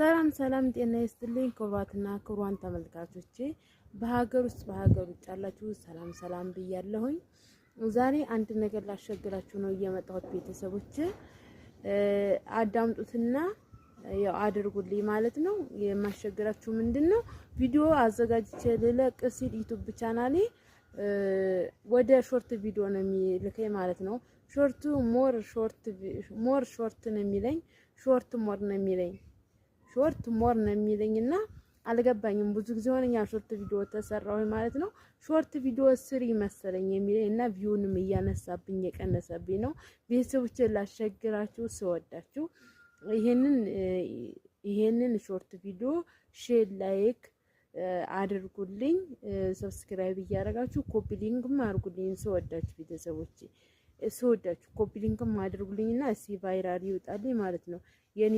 ሰላም ሰላም ጤና ይስጥልኝ ክቡራትና ክቡራን ተመልካቾቼ በሀገር ውስጥ በሀገር ውጭ ያላችሁ ሰላም ሰላም ብያለሁኝ። ዛሬ አንድ ነገር ላሸግራችሁ ነው እየመጣሁት። ቤተሰቦች አዳምጡትና ያው አድርጉልኝ ማለት ነው። የማሸግራችሁ ምንድነው ቪዲዮ አዘጋጅቼ ልለቅ ሲል ዩቲዩብ ቻናሌ ወደ ሾርት ቪዲዮ ነው የሚልከኝ ማለት ነው። ሾርቱ ሞር ሾርት ነው የሚለኝ፣ ሾርት ሞር ነው የሚለኝ፣ ሾርት ሞር ነው የሚለኝና አልገባኝም። ብዙ ጊዜ ሆነኛ ሾርት ቪዲዮ ተሰራው ማለት ነው። ሾርት ቪዲዮ ስሪ መሰለኝ የሚለኝና ቪውንም እያነሳብኝ የቀነሰብኝ ነው። ቤተሰቦቼ ላሸግራችሁ ስወዳችሁ ይሄንን ሾርት ቪዲዮ ሼር ላይክ አድርጉልኝ፣ ሰብስክራይብ እያደረጋችሁ ኮፒ ሊንክም አድርጉልኝ። ስወዳችሁ ቤተሰቦቼ ስወዳችሁ ኮፒ ሊንክም አድርጉልኝና እስኪ ቫይራል ይውጣልኝ ማለት ነው የኔ